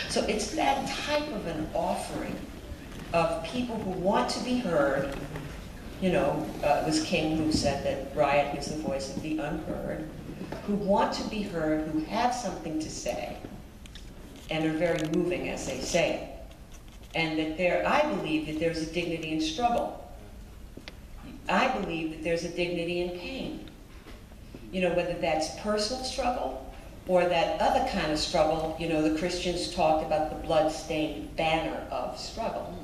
So it's that type of an offering of people who want to be heard. You know, it was King who said that riot is the voice of the unheard, who want to be heard, who have something to say, and are very moving as they say it. And that I believe that there's a dignity in struggle. I believe that there's a dignity in pain. You know, whether that's personal struggle or that other kind of struggle. You know, the Christians talked about the blood-stained banner of struggle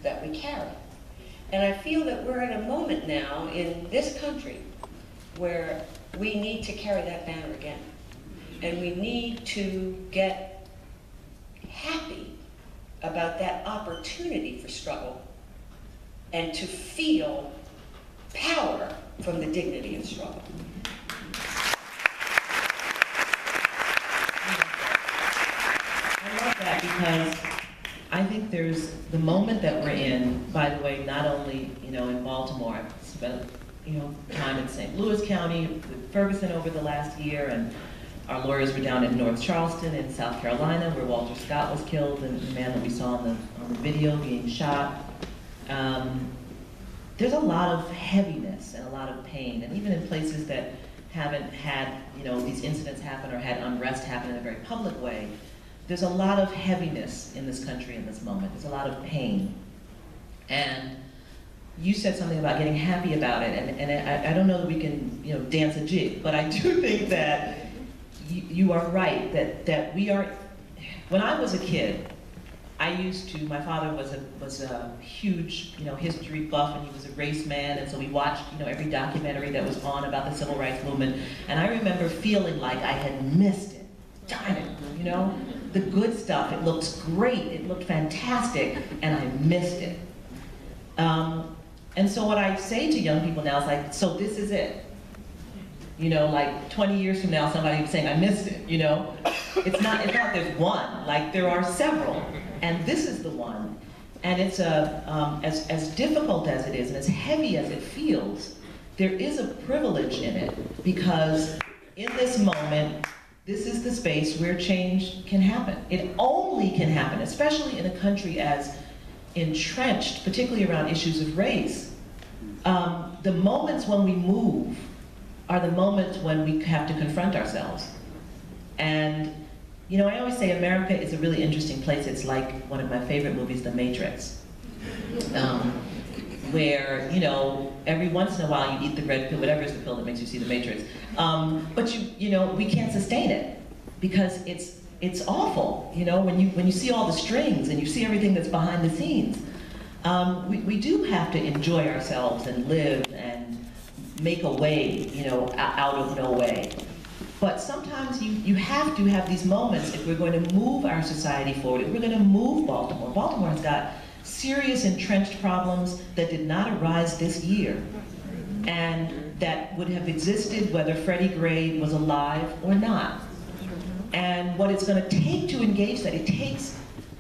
that we carry. And I feel that we're in a moment now in this country where we need to carry that banner again. And we need to get happy about that opportunity for struggle and to feel power from the dignity of struggle. I love that because I think there's the moment that we're in, by the way, not only, you know, in Baltimore, I've spent, you know, time in St. Louis County with Ferguson over the last year, and our lawyers were down in North Charleston in South Carolina where Walter Scott was killed, and the man that we saw on the video being shot. There's a lot of heaviness and a lot of pain, and even in places that haven't had, you know, these incidents happen or had unrest happen in a very public way, there's a lot of heaviness in this country in this moment. There's a lot of pain. And you said something about getting happy about it, and I don't know that we can, you know, dance a jig, but I do think that you are right, that we are, when I was a kid, I used to, my father was a huge, you know, history buff, and he was a race man, and so we watched, you know, every documentary that was on about the civil rights movement, and I remember feeling like I had missed it. Darn it, you know? The good stuff, it looks great, it looked fantastic, and I missed it. And so what I say to young people now is like, so this is it. You know, like 20 years from now, somebody was saying, I missed it, you know? It's not there's one, like there are several, and this is the one. And it's as difficult as it is, and as heavy as it feels, there is a privilege in it, because in this moment, this is the space where change can happen. It only can happen, especially in a country as entrenched, particularly around issues of race. The moments when we move are the moments when we have to confront ourselves. And, you know, I always say America is a really interesting place. It's like one of my favorite movies, The Matrix, where, you know, every once in a while you eat the red pill, whatever is the pill that makes you see the Matrix. But you know, we can't sustain it because it's awful. You know, when you see all the strings and you see everything that's behind the scenes, we do have to enjoy ourselves and live and make a way, you know, out of no way. But sometimes you have to have these moments if we're going to move our society forward, if we're going to move Baltimore. Baltimore has got serious entrenched problems that did not arise this year, and that would have existed whether Freddie Gray was alive or not. And what it's going to take to engage that, it takes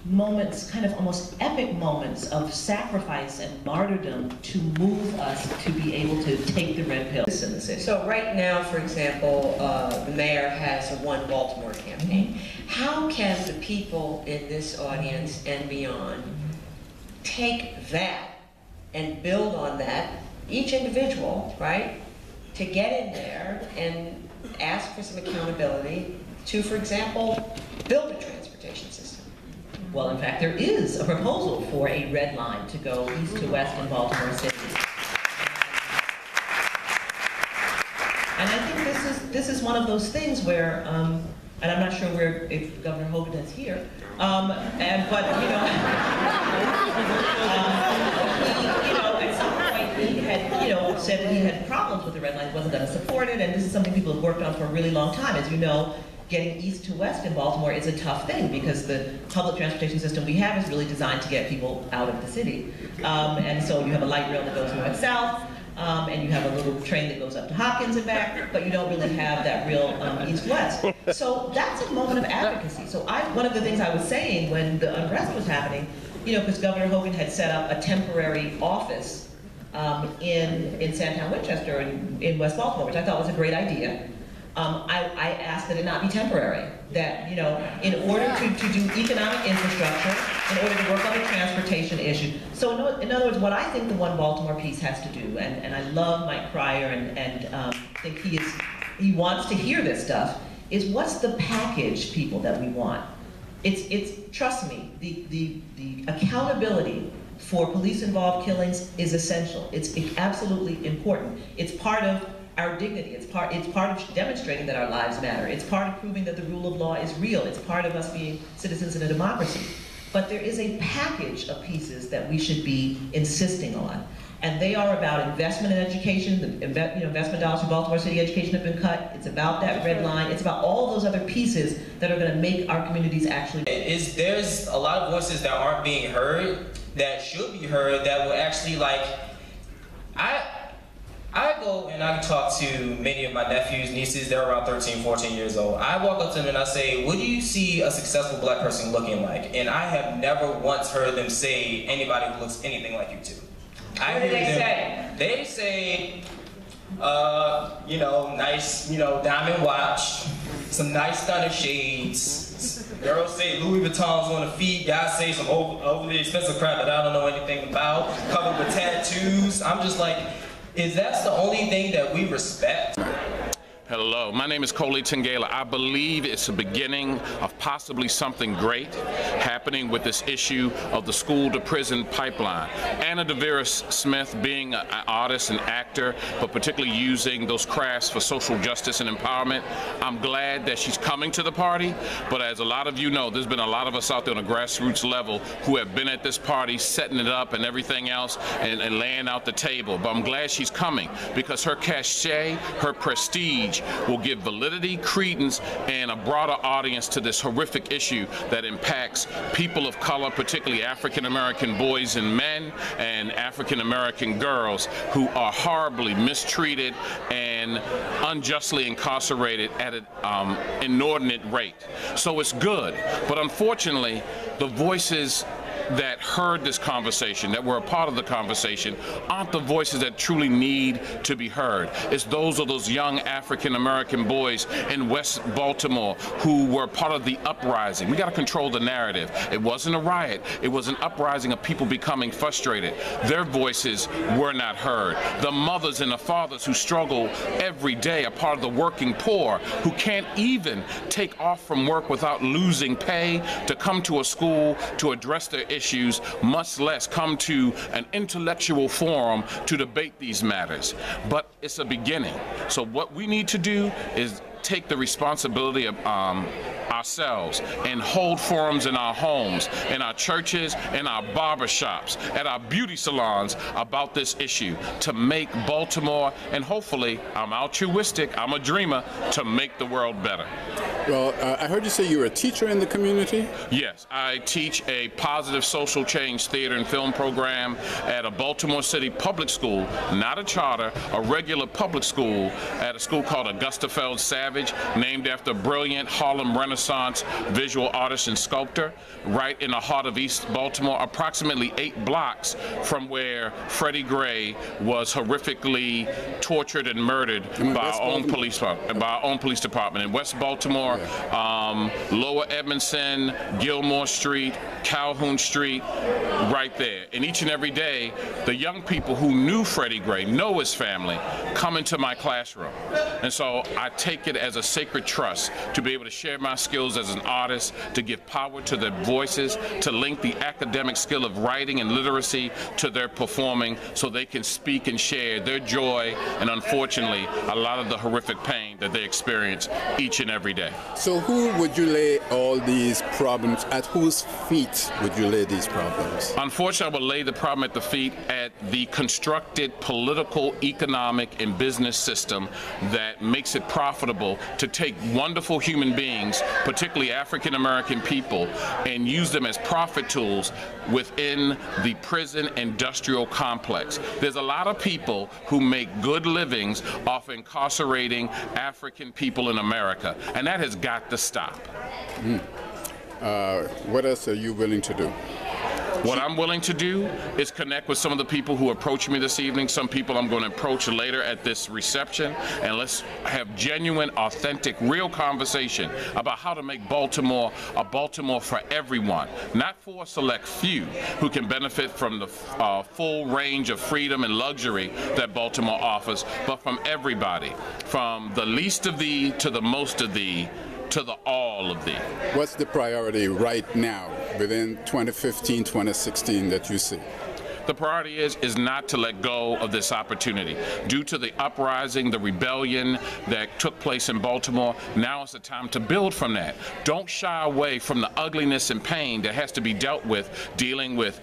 moments, kind of almost epic moments of sacrifice and martyrdom to move us to be able to take the red pill in the city. So right now, for example, the mayor has a One Baltimore campaign. How can the people in this audience and beyond take that and build on that, each individual, right, to get in there and ask for some accountability to, for example, build a transportation system? Well, in fact, there is a proposal for a red line to go east to west in Baltimore City. And I think this is one of those things where, and I'm not sure if Governor Hogan is here, but you know, at some point he had, you know, said that he had problems with the red line, wasn't going to support it, and this is something people have worked on for a really long time. As you know, getting east to west in Baltimore is a tough thing because the public transportation system we have is really designed to get people out of the city. And so you have a light rail that goes north-south, and you have a little train that goes up to Hopkins and back, but you don't really have that real east-west. So that's a moment of advocacy. So one of the things I was saying when the unrest was happening, you know, because Governor Hogan had set up a temporary office in Sandtown Winchester in West Baltimore, which I thought was a great idea. I asked that it not be temporary. that, you know, in order to do economic infrastructure, in order to work on the transportation issue. So in other words, what I think the One Baltimore piece has to do, and I love Mike Cryer and think he wants to hear this stuff, is what's the package, people, that we want? It's trust me, the accountability for police-involved killings is essential. It's absolutely important. It's part of our dignity. It's part of demonstrating that our lives matter. It's part of proving that the rule of law is real. It's part of us being citizens in a democracy. But there is a package of pieces that we should be insisting on. And they are about investment in education. The investment dollars for Baltimore City education have been cut. It's about that red line. It's about all those other pieces that are going to make our communities actually. There's a lot of voices that aren't being heard, that should be heard, that will actually, like, I go and I talk to many of my nephews, nieces. They're around 13, 14 years old. I walk up to them and I say, what do you see a successful black person looking like? And I have never once heard them say anybody who looks anything like you two. What do they say? They say, you know, nice, you know, diamond watch, some nice stunner shades. Girls say Louis Vuittons on the feet. Guys say some overly expensive crap that I don't know anything about, covered with tattoos. I'm just like, is that the only thing that we respect? Hello, my name is Coley Tangela. I believe it's the beginning of possibly something great happening with this issue of the school-to-prison pipeline. Anna Deavere Smith, being an artist and actor, but particularly using those crafts for social justice and empowerment, I'm glad that she's coming to the party, but as a lot of you know, there's been a lot of us out there on a grassroots level who have been at this party, setting it up and everything else, and laying out the table. But I'm glad she's coming, because her cachet, her prestige, will give validity, credence, and a broader audience to this horrific issue that impacts people of color, particularly African-American boys and men and African-American girls who are horribly mistreated and unjustly incarcerated at an inordinate rate. So it's good, but unfortunately, the voices that heard this conversation, that were a part of the conversation, aren't the voices that truly need to be heard. It's those young African-American boys in West Baltimore who were part of the uprising. We got to control the narrative. It wasn't a riot. It was an uprising of people becoming frustrated. Their voices were not heard. The mothers and the fathers who struggle every day, a part of the working poor, who can't even take off from work without losing pay to come to a school to address their issues, much less come to an intellectual forum to debate these matters. But it's a beginning. So what we need to do is take the responsibility of ourselves and hold forums in our homes, in our churches, in our barbershops, at our beauty salons about this issue to make Baltimore, and hopefully, I'm altruistic, I'm a dreamer, to make the world better. Well, I heard you say you're a teacher in the community? Yes, I teach a positive social change theater and film program at a Baltimore City public school, not a charter, a regular public school, at a school called Augusta Feld Savage, named after a brilliant Harlem Renaissance visual artist and sculptor, right in the heart of East Baltimore, approximately 8 blocks from where Freddie Gray was horrifically tortured and murdered by our own police department in West Baltimore. Lower Edmondson, Gilmore Street, Calhoun Street, right there. And each and every day, the young people who knew Freddie Gray, know his family, come into my classroom. And so I take it as a sacred trust to be able to share my skills as an artist, to give power to their voices, to link the academic skill of writing and literacy to their performing, so they can speak and share their joy and, unfortunately, a lot of the horrific pain that they experience each and every day. So who would you lay all these problems, at whose feet would you lay these problems? Unfortunately, I would lay the problem at the feet at the constructed political, economic, and business system that makes it profitable to take wonderful human beings, particularly African-American people, and use them as profit tools within the prison industrial complex. There's a lot of people who make good livings off incarcerating African people in America, and that has got to stop. What else are you willing to do? What I'm willing to do is connect with some of the people who approached me this evening, some people I'm going to approach later at this reception, and let's have genuine, authentic, real conversation about how to make Baltimore a Baltimore for everyone, not for a select few who can benefit from the full range of freedom and luxury that Baltimore offers, but from everybody, from the least of thee to the most of thee, to the all of thee. What's the priority right now within 2015, 2016 that you see? The priority is not to let go of this opportunity. Due to the uprising, the rebellion that took place in Baltimore, now is the time to build from that. Don't shy away from the ugliness and pain that has to be dealt with, dealing with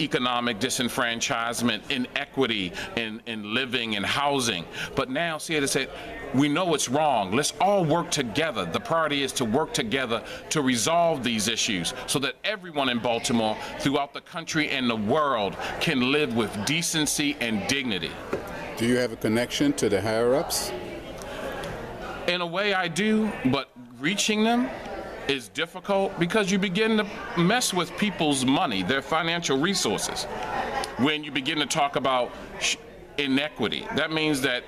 economic disenfranchisement, inequity in living and housing. But now, see, it said, we know it's wrong. Let's all work together. The priority is to work together to resolve these issues so that everyone in Baltimore, throughout the country and the world, can live with decency and dignity. Do you have a connection to the higher-ups? In a way I do, but reaching them is difficult because you begin to mess with people's money, their financial resources. When you begin to talk about inequity, that means that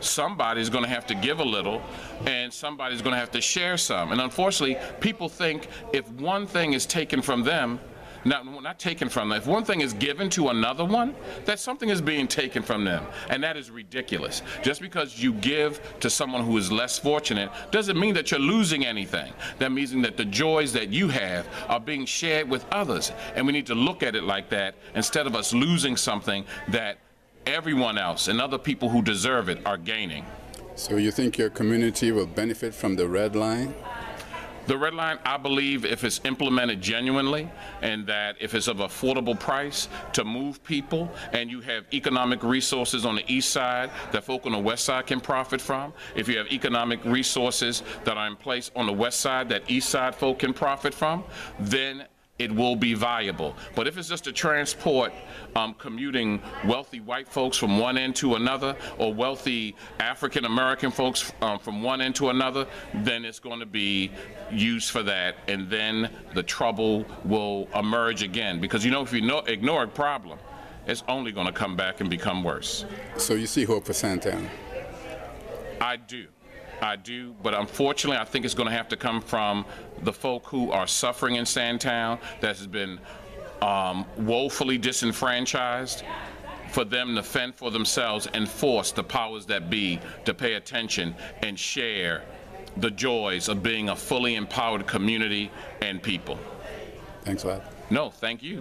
somebody's going to have to give a little and somebody's going to have to share some. And unfortunately, people think if one thing is taken from them, not taken from them, if one thing is given to another one, that something is being taken from them. And that is ridiculous. Just because you give to someone who is less fortunate doesn't mean that you're losing anything. That means that the joys that you have are being shared with others. And we need to look at it like that instead of us losing something that everyone else and other people who deserve it are gaining. So you think your community will benefit from the red line? The red line, I believe, if it's implemented genuinely and that if it's of affordable price to move people and you have economic resources on the east side that folk on the west side can profit from, if you have economic resources that are in place on the west side that east side folk can profit from, then it will be viable. But if it's just to transport commuting wealthy white folks from one end to another, or wealthy African American folks from one end to another, then it's going to be used for that, and then the trouble will emerge again. Because you know, if you ignore a problem, it's only going to come back and become worse. So you see hope for Sandtown? I do, but unfortunately I think it's going to have to come from the folk who are suffering in Sandtown that has been woefully disenfranchised, for them to fend for themselves and force the powers that be to pay attention and share the joys of being a fully empowered community and people. Thanks a lot. No, thank you.